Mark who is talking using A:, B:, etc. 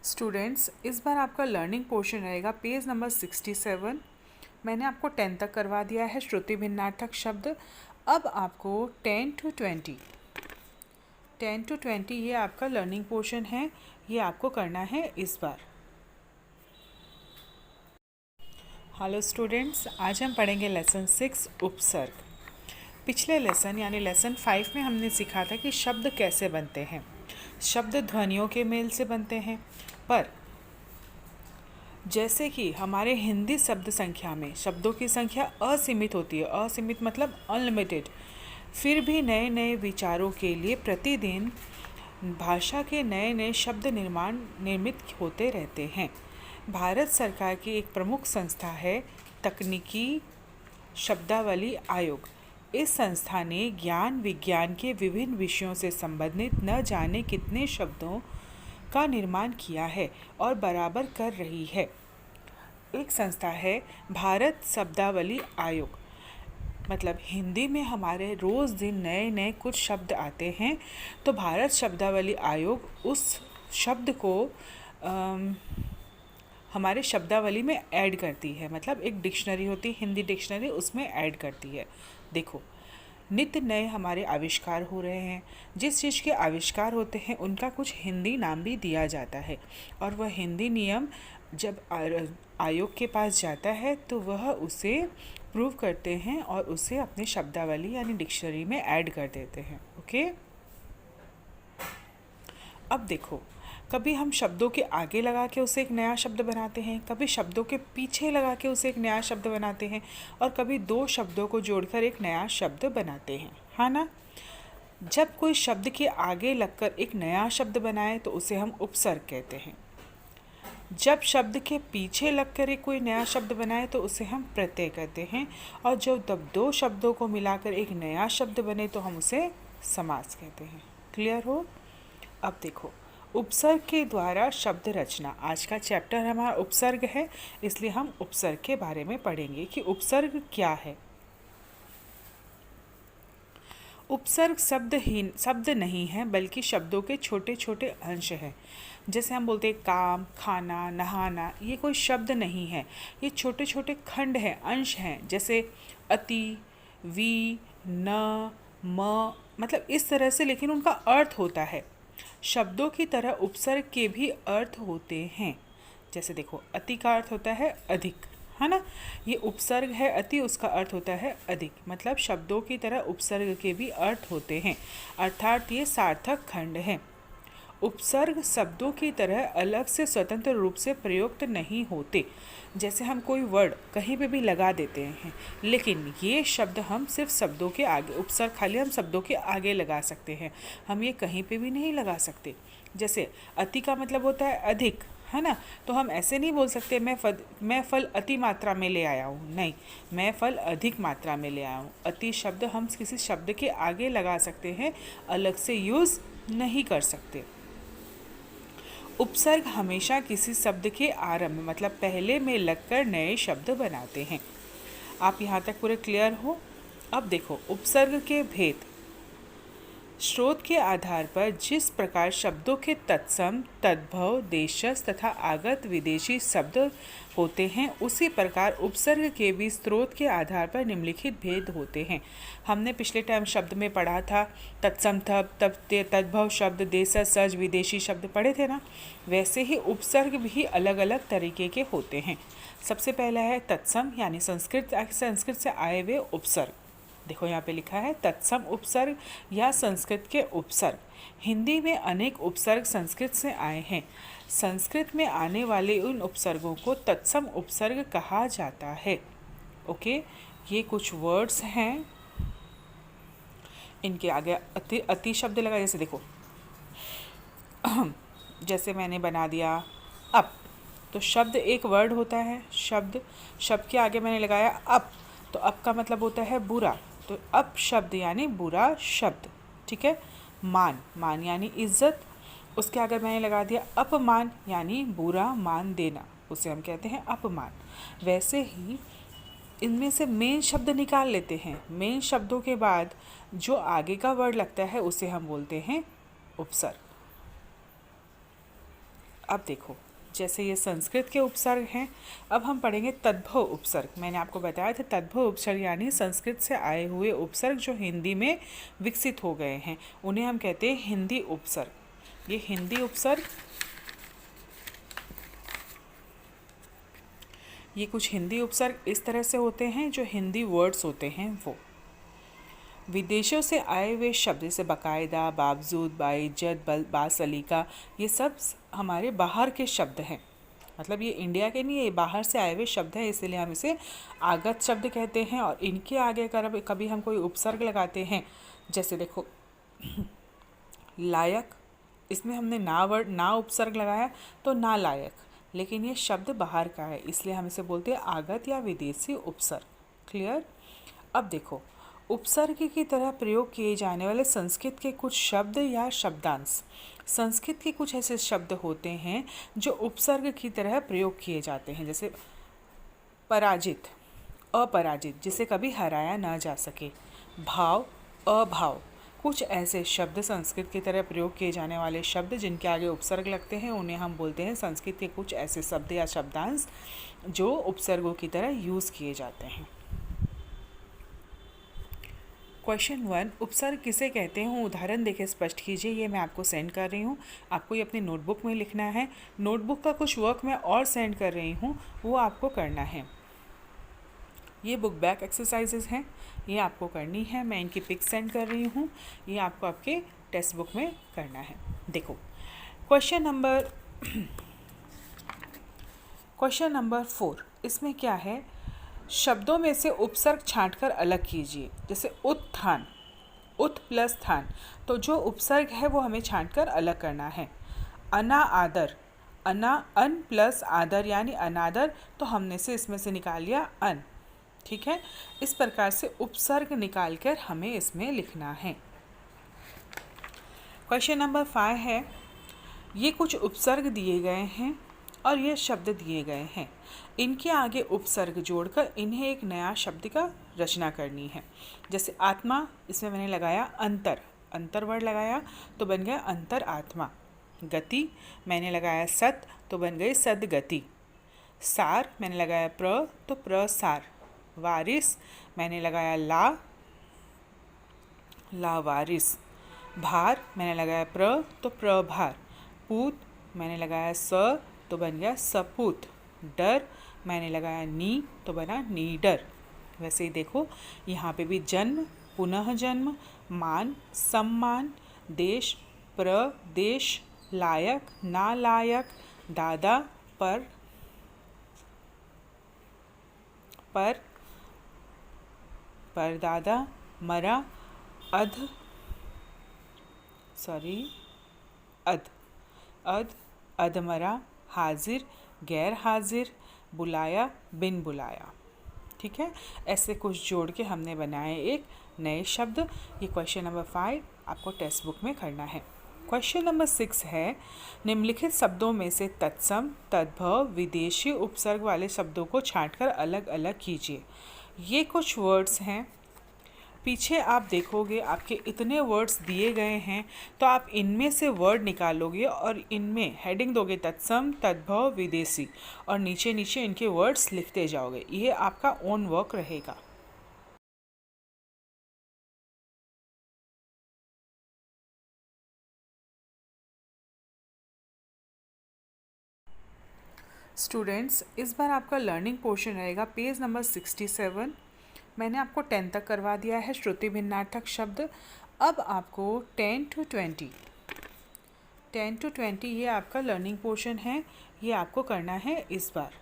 A: Students, इस बार आपका learning portion रहेगा पेज नंबर 67। मैंने आपको 10 तक करवा दिया है श्रुति भिन्नार्थक शब्द। अब आपको 10 to 20 ये आपका लर्निंग पोर्शन है, ये आपको करना है इस बार। हेलो स्टूडेंट्स, आज हम पढ़ेंगे लेसन 6 उपसर्ग। पिछले लेसन यानी लेसन 5 में हमने सीखा था कि शब्द कैसे बनते हैं। शब्द ध्वनियों के मेल से बनते हैं, पर जैसे कि हमारे हिंदी शब्द संख्या में शब्दों की संख्या असीमित होती है, असीमित मतलब अनलिमिटेड, फिर भी नए नए विचारों के लिए प्रतिदिन भाषा के नए नए शब्द निर्मित होते रहते हैं। भारत सरकार की एक प्रमुख संस्था है तकनीकी शब्दावली आयोग। इस संस्था ने ज्ञान विज्ञान के विभिन्न विषयों से संबंधित न जाने कितने शब्दों का निर्माण किया है और बराबर कर रही है। एक संस्था है भारत शब्दावली आयोग। मतलब हिंदी में हमारे रोज़ दिन नए नए कुछ शब्द आते हैं, तो भारत शब्दावली आयोग उस शब्द को हमारे शब्दावली में ऐड करती है। मतलब एक डिक्शनरी होती है, हिंदी डिक्शनरी, उसमें ऐड करती है। देखो, नित्य नए हमारे आविष्कार हो रहे हैं। जिस चीज़ के आविष्कार होते हैं उनका कुछ हिंदी नाम भी दिया जाता है, और वह हिंदी नियम जब आयोग के पास जाता है तो वह उसे प्रूव करते हैं और उसे अपने शब्दावली यानी डिक्शनरी में ऐड कर देते हैं। ओके, अब देखो, कभी हम शब्दों के आगे लगा के उसे एक नया शब्द बनाते हैं, कभी शब्दों के पीछे लगा के उसे एक नया शब्द बनाते हैं, और कभी दो शब्दों को जोड़कर एक नया शब्द बनाते हैं, हाँ ना। जब कोई शब्द के आगे लगकर एक नया शब्द बनाए तो उसे हम उपसर्ग कहते हैं। जब शब्द के पीछे लगकर एक कोई नया शब्द बनाए तो उसे हम प्रत्यय कहते हैं, और जब दो शब्दों को मिलाकर एक नया शब्द बने तो हम उसे समास कहते हैं। क्लियर हो? अब देखो, उपसर्ग के द्वारा शब्द रचना, आज का चैप्टर हमारा उपसर्ग है, इसलिए हम उपसर्ग के बारे में पढ़ेंगे कि उपसर्ग क्या है। उपसर्ग शब्द नहीं है, बल्कि शब्दों के छोटे छोटे अंश हैं। जैसे हम बोलते हैं काम, खाना, नहाना, ये कोई शब्द नहीं है, ये छोटे छोटे खंड हैं, अंश हैं। जैसे अति, वी, न, म, मतलब इस तरह से, लेकिन उनका अर्थ होता है। शब्दों की तरह उपसर्ग के भी अर्थ होते हैं। जैसे देखो, अति का अर्थ होता है अधिक, है ना। ये उपसर्ग है अति, उसका अर्थ होता है अधिक। मतलब शब्दों की तरह उपसर्ग के भी अर्थ होते हैं, अर्थात ये सार्थक खंड हैं। उपसर्ग शब्दों की तरह अलग से स्वतंत्र रूप से प्रयुक्त नहीं होते। जैसे हम कोई वर्ड कहीं पे भी लगा देते हैं, लेकिन ये शब्द हम सिर्फ शब्दों के आगे, उपसर्ग खाली हम शब्दों के आगे लगा सकते हैं, हम ये कहीं पे भी नहीं लगा सकते। जैसे अति का मतलब होता है अधिक, है ना। तो हम ऐसे नहीं बोल सकते मैं फल अति मात्रा में ले आया हूँ, नहीं, मैं फल अधिक मात्रा में ले आया हूँ। अति शब्द हम किसी शब्द के आगे लगा सकते हैं, अलग से यूज़ नहीं कर सकते। उपसर्ग हमेशा किसी शब्द के आरंभ मतलब पहले में लगकर नए शब्द बनाते हैं। आप यहाँ तक पूरे क्लियर हो? अब देखो, उपसर्ग के भेद। स्रोत के आधार पर जिस प्रकार शब्दों के तत्सम, तद्भव, देशज तथा आगत विदेशी शब्द होते हैं, उसी प्रकार उपसर्ग के भी स्रोत के आधार पर निम्नलिखित भेद होते हैं। हमने पिछले टाइम शब्द में पढ़ा था, तत्सम तद्भव शब्द, देशज, सज, विदेशी शब्द पढ़े थे ना। वैसे ही उपसर्ग भी अलग अलग तरीके के होते हैं। सबसे पहला है तत्सम, यानी संस्कृत से आए हुए उपसर्ग। देखो यहाँ पे लिखा है तत्सम उपसर्ग या संस्कृत के उपसर्ग। हिंदी में अनेक उपसर्ग संस्कृत से आए हैं। संस्कृत में आने वाले उन उपसर्गों को तत्सम उपसर्ग कहा जाता है। ओके, ये कुछ वर्ड्स हैं, इनके आगे अति शब्द लगा। जैसे देखो, जैसे मैंने बना दिया अप, तो शब्द एक वर्ड होता है, शब्द के आगे मैंने लगाया अप, तो अप का मतलब होता है बुरा, तो अप शब्द यानी बुरा शब्द। ठीक है। मान यानी इज्जत, उसके आगे मैंने लगा दिया अपमान यानी बुरा मान देना, उसे हम कहते हैं अपमान। वैसे ही इनमें से मेन शब्द निकाल लेते हैं, मेन शब्दों के बाद जो आगे का वर्ड लगता है उसे हम बोलते हैं उपसर्ग। अब देखो, जैसे ये संस्कृत के उपसर्ग हैं, अब हम पढ़ेंगे तद्भव उपसर्ग। मैंने आपको बताया था तद्भव उपसर्ग यानी संस्कृत से आए हुए उपसर्ग जो हिंदी में विकसित हो गए हैं, उन्हें हम कहते हैं हिंदी उपसर्ग। ये हिंदी उपसर्ग, ये कुछ हिंदी उपसर्ग इस तरह से होते हैं जो हिंदी वर्ड्स होते हैं वो। विदेशों से आए हुए शब्द जैसे बाकायदा, बावजूद, बाइज्जत, बासलीका, ये सब हमारे बाहर के शब्द हैं। मतलब ये इंडिया के नहीं, ये बाहर से आए हुए शब्द हैं, इसीलिए हम इसे आगत शब्द कहते हैं। और इनके आगे अगर कभी हम कोई उपसर्ग लगाते हैं, जैसे देखो लायक, इसमें हमने ना उपसर्ग लगाया तो ना लायक, लेकिन ये शब्द बाहर का है इसलिए हम इसे बोलते हैं आगत या विदेशी उपसर्ग। क्लियर। अब देखो, उपसर्ग की तरह प्रयोग किए जाने वाले संस्कृत के कुछ शब्द या शब्दांश। संस्कृत के कुछ ऐसे शब्द होते हैं जो उपसर्ग की तरह प्रयोग किए जाते हैं, जैसे पराजित, अपराजित, जिसे कभी हराया ना जा सके। भाव, अभाव, कुछ ऐसे शब्द संस्कृत की तरह प्रयोग किए जाने वाले शब्द जिनके आगे उपसर्ग लगते हैं, उन्हें हम बोलते हैं संस्कृत के कुछ ऐसे शब्द या शब्दांश जो उपसर्गों की तरह यूज़ किए जाते हैं। क्वेश्चन 1, उपसर्ग किसे कहते हैं उदाहरण देके स्पष्ट कीजिए। ये मैं आपको सेंड कर रही हूँ, आपको ये अपनी नोटबुक में लिखना है। नोटबुक का कुछ वर्क मैं और सेंड कर रही हूँ, वो आपको करना है। ये बुक बैक एक्सरसाइजेज हैं, ये आपको करनी है। मैं इनकी पिक सेंड कर रही हूँ, ये आपको आपके टेक्स्ट बुक में करना है। देखो क्वेश्चन नंबर 4, इसमें क्या है, शब्दों में से उपसर्ग छांटकर अलग कीजिए। जैसे उत्थान, उत प्लस थान, तो जो उपसर्ग है वो हमें छांटकर अलग करना है। अनाआदर, अन प्लस आदर यानी अनादर, तो हमने से इसमें से निकाल लिया अन। ठीक है, इस प्रकार से उपसर्ग निकालकर हमें इसमें लिखना है। क्वेश्चन नंबर 5 है, ये कुछ उपसर्ग दिए गए हैं और ये शब्द दिए गए हैं, इनके आगे उपसर्ग जोड़कर इन्हें एक नया शब्द का रचना करनी है। जैसे आत्मा, इसमें मैंने लगाया अंतर वर्ड लगाया तो बन गया अंतर आत्मा। गति मैंने लगाया सत तो बन गई सदगति। सार मैंने लगाया तो प्रसार। वारिस मैंने लगाया ला वारिस। भार मैंने लगाया तो प्रभार। पूत मैंने लगाया स तो बन गया सपूत। डर मैंने लगाया नी तो बना नीडर। वैसे ही देखो यहाँ पे भी जन्म, पुनः जन्म, मान, सम्मान, देश, प्रदेश, लायक, नालायक, दादा, परदादा, मरा, अधमरा, हाजिर, गैर हाजिर, बुलाया, बिन बुलाया। ठीक है, ऐसे कुछ जोड़ के हमने बनाए एक नए शब्द। ये क्वेश्चन नंबर 5 आपको टेक्स्ट बुक में करना है। क्वेश्चन नंबर 6 है, निम्नलिखित शब्दों में से तत्सम, तद्भव, विदेशी उपसर्ग वाले शब्दों को छांटकर अलग अलग कीजिए। ये कुछ वर्ड्स हैं, पीछे आप देखोगे आपके इतने वर्ड्स दिए गए हैं, तो आप इनमें से वर्ड निकालोगे और इनमें हेडिंग दोगे तत्सम, तद्भव, विदेशी, और नीचे नीचे इनके वर्ड्स लिखते जाओगे। ये आपका ओन वर्क रहेगा। स्टूडेंट्स, इस बार आपका लर्निंग पोर्शन रहेगा पेज नंबर 67। मैंने आपको 10 तक करवा दिया है श्रुति भिन्नार्थक शब्द। अब आपको 10 to 20 ये आपका लर्निंग पोर्शन है, ये आपको करना है इस बार।